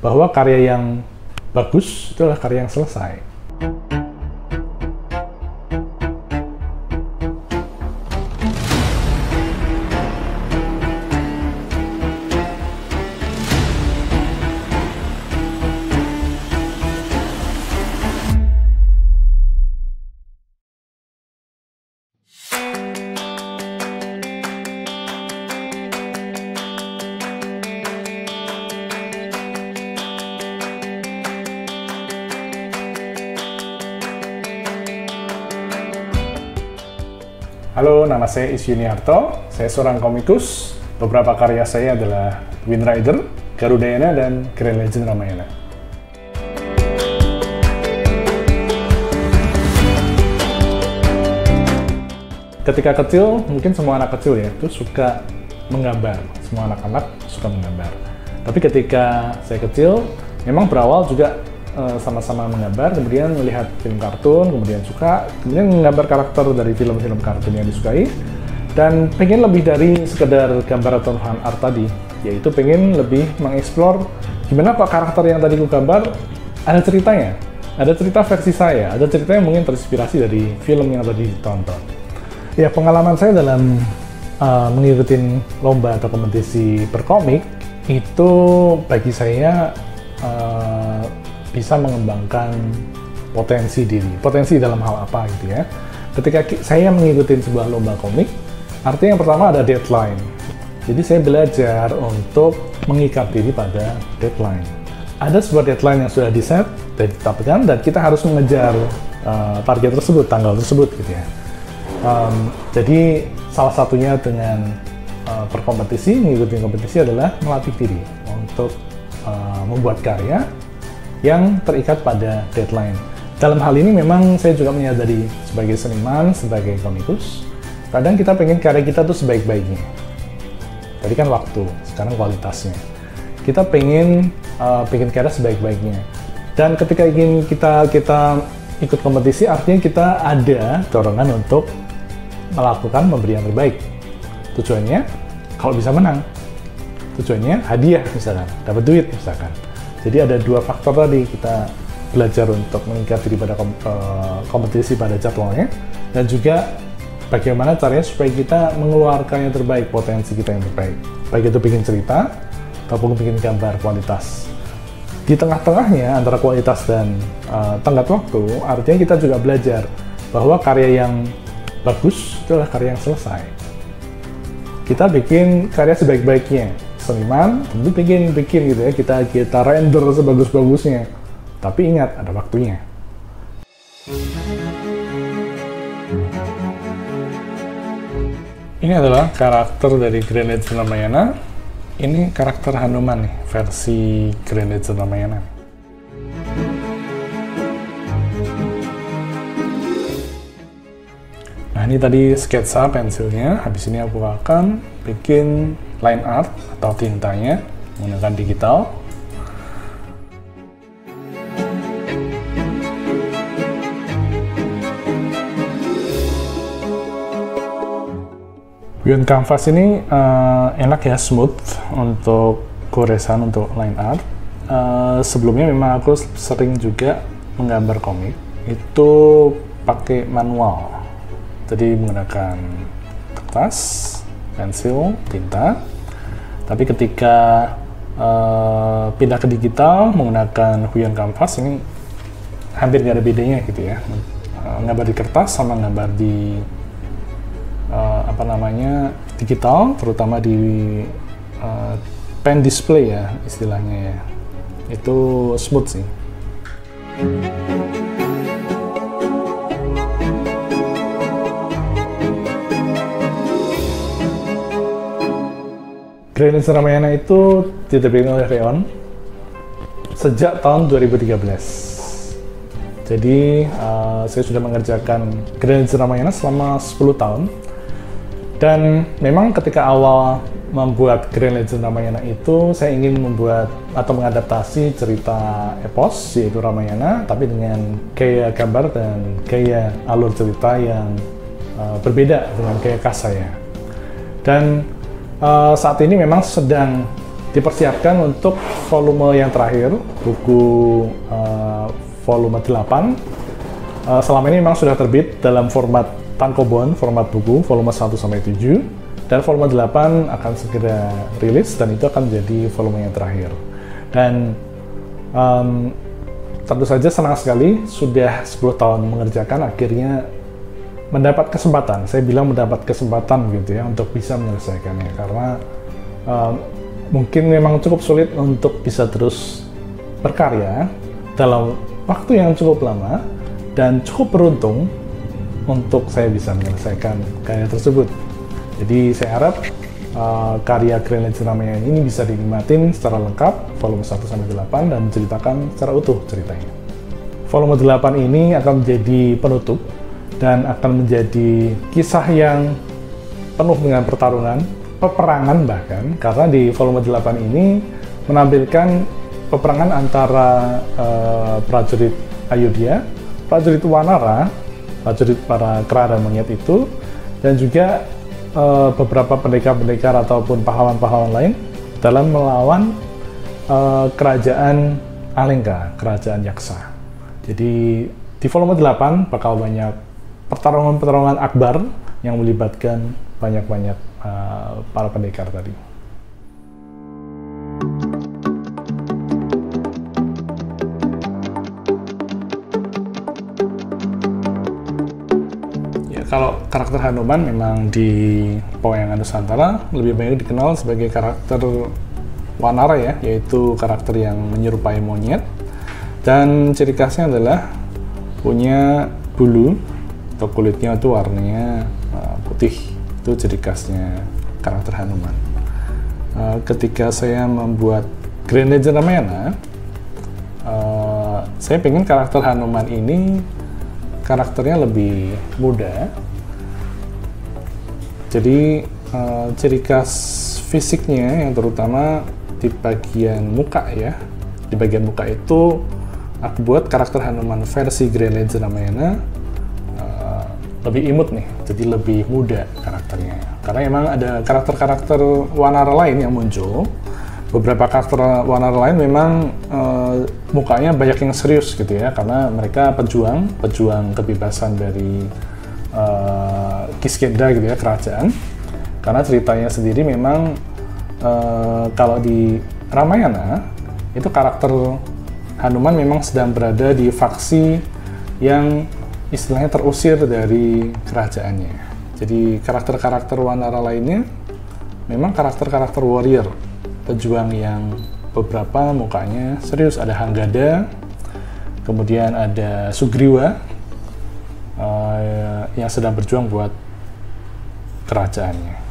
bahwa karya yang bagus itu adalah karya yang selesai. Halo, nama saya Is Yuniarto. Saya seorang komikus. Beberapa karya saya adalah Wind Rider, Garudayana, dan Grand Legend Ramayana. Ketika kecil, mungkin semua anak kecil ya, itu suka menggambar. Semua anak-anak suka menggambar. Tapi ketika saya kecil, memang berawal juga sama-sama menggambar, kemudian melihat film kartun, kemudian suka, kemudian menggambar karakter dari film-film kartun yang disukai, dan pengen lebih dari sekedar gambar atau fan art tadi, yaitu pengen lebih mengeksplor gimana kok karakter yang tadi aku gambar ada ceritanya, ada cerita versi saya, ada cerita yang mungkin terinspirasi dari film yang tadi ditonton. Ya, pengalaman saya dalam mengikuti lomba atau kompetisi berkomik itu bagi saya bisa mengembangkan potensi diri. Potensi dalam hal apa gitu ya. Ketika saya mengikuti sebuah lomba komik, artinya yang pertama ada deadline. Jadi saya belajar untuk mengikat diri pada deadline. Ada sebuah deadline yang sudah di-set dan ditetapkan, dan kita harus mengejar target tersebut, tanggal tersebut gitu ya. Jadi salah satunya dengan berkompetisi, mengikuti kompetisi adalah melatih diri untuk membuat karya yang terikat pada deadline. Dalam hal ini memang saya juga menyadari sebagai seniman, sebagai komikus, kadang kita pengen karya kita tuh sebaik-baiknya. Tadi kan waktu, sekarang kualitasnya. Kita pengen karya sebaik-baiknya. Dan ketika ingin kita ikut kompetisi, artinya kita ada dorongan untuk melakukan memberi yang terbaik. Tujuannya, kalau bisa menang. Tujuannya hadiah misalkan, dapat duit misalkan. Jadi ada dua faktor tadi, kita belajar untuk mengikat diri pada kompetisi pada jadwalnya, dan juga bagaimana caranya supaya kita mengeluarkan yang terbaik, potensi kita yang terbaik. Baik itu bikin cerita, ataupun bikin gambar kualitas. Di tengah-tengahnya antara kualitas dan tenggat waktu, artinya kita juga belajar bahwa karya yang bagus itu adalah karya yang selesai. Kita bikin karya sebaik-baiknya. Seniman tentu bikin gitu ya, kita render sebagus-bagusnya, tapi ingat ada waktunya. Ini adalah karakter dari Grand Legend Ramayana. Ini karakter Hanuman nih, versi Grand Legend Ramayana. Nah, ini tadi sketsa pensilnya. Habis ini aku akan bikin line art atau tintanya menggunakan digital. Beyond Canvas ini enak ya, smooth untuk goresan untuk line art. Sebelumnya memang aku sering juga menggambar komik, itu pakai manual. Jadi menggunakan kertas, pensil, tinta. Tapi ketika pindah ke digital menggunakan Beyond Canvas, ini hampir nggak ada bedanya gitu ya. Gambar di kertas sama gambar di digital, terutama di pen display ya istilahnya ya. Itu smooth sih. Grand Legend Ramayana itu diterbitkan oleh Rayon sejak tahun 2013. Jadi saya sudah mengerjakan Grand Legend Ramayana selama 10 tahun. Dan memang ketika awal membuat Grand Legend Ramayana itu, saya ingin membuat atau mengadaptasi cerita epos, yaitu Ramayana, tapi dengan gaya gambar dan gaya alur cerita yang berbeda dengan gaya khas saya. Dan saat ini memang sedang dipersiapkan untuk volume yang terakhir, buku volume 8. Selama ini memang sudah terbit dalam format tankobon, format buku, volume 1-7, dan volume 8 akan segera rilis, dan itu akan menjadi volume yang terakhir. Dan tentu saja senang sekali, sudah 10 tahun mengerjakan, akhirnya mendapat kesempatan, saya bilang mendapat kesempatan gitu ya, untuk bisa menyelesaikannya, karena mungkin memang cukup sulit untuk bisa terus berkarya dalam waktu yang cukup lama, dan cukup beruntung untuk saya bisa menyelesaikan karya tersebut. Jadi saya harap karya Green Legend Ramayana ini bisa dinikmatin secara lengkap, volume 1-8, dan diceritakan secara utuh ceritanya. Volume 8 ini akan menjadi penutup, dan akan menjadi kisah yang penuh dengan pertarungan, peperangan bahkan, karena di volume 8 ini menampilkan peperangan antara prajurit Ayodhya, prajurit Wanara, prajurit para kera monyet itu, dan juga beberapa pendekar-pendekar ataupun pahlawan-pahlawan lain dalam melawan kerajaan Alengka, kerajaan Yaksa. Jadi di volume 8 bakal banyak pertarungan-pertarungan akbar yang melibatkan banyak-banyak para pendekar tadi. Ya, kalau karakter Hanuman memang di Pewayangan Nusantara lebih banyak dikenal sebagai karakter Wanara ya, yaitu karakter yang menyerupai monyet, dan ciri khasnya adalah punya bulu atau kulitnya itu warnanya putih. Itu ciri khasnya karakter Hanuman. Ketika saya membuat Green Legend Ramayana, saya pengen karakter Hanuman ini karakternya lebih muda. Jadi ciri khas fisiknya yang terutama di bagian muka ya. Di bagian muka itu aku buat karakter Hanuman versi Green Legend Ramayana lebih imut nih, jadi lebih muda karakternya. Karena emang ada karakter-karakter Wanara lain yang muncul. Beberapa karakter Wanara lain memang mukanya banyak yang serius gitu ya, karena mereka pejuang kebebasan dari Kiskendra gitu ya, kerajaan. Karena ceritanya sendiri memang kalau di Ramayana itu karakter Hanuman memang sedang berada di faksi yang istilahnya terusir dari kerajaannya. Jadi karakter-karakter Wanara lainnya memang karakter-karakter warrior, pejuang yang beberapa mukanya serius. Ada Hanggada, kemudian ada Sugriwa yang sedang berjuang buat kerajaannya.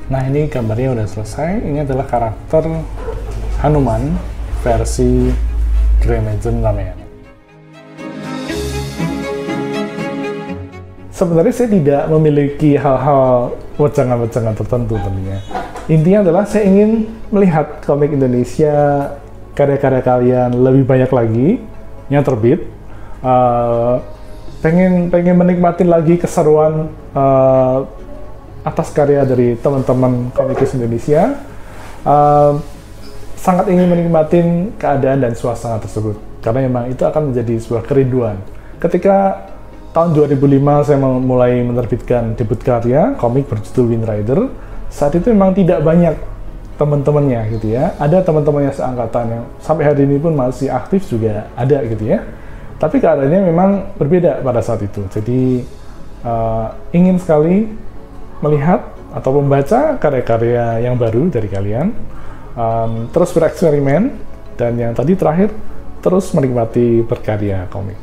Nah, ini gambarnya udah selesai. Ini adalah karakter Hanuman versi Green Legend Ramayana. Sebenarnya saya tidak memiliki hal-hal wejangan-wejangan tertentu tentunya. Intinya adalah saya ingin melihat komik Indonesia, karya-karya kalian lebih banyak lagi yang terbit. Pengen menikmati lagi keseruan atas karya dari teman-teman komikus Indonesia. Sangat ingin menikmati keadaan dan suasana tersebut, karena memang itu akan menjadi sebuah kerinduan. Ketika tahun 2005 saya mulai menerbitkan debut karya komik berjudul Wind Rider, saat itu memang tidak banyak teman-temannya gitu ya. Ada teman-temannya seangkatan yang sampai hari ini pun masih aktif juga ada gitu ya. Tapi keadaannya memang berbeda pada saat itu. Jadi ingin sekali melihat atau membaca karya-karya yang baru dari kalian, terus bereksperimen, dan yang tadi terakhir, terus menikmati berkarya komik.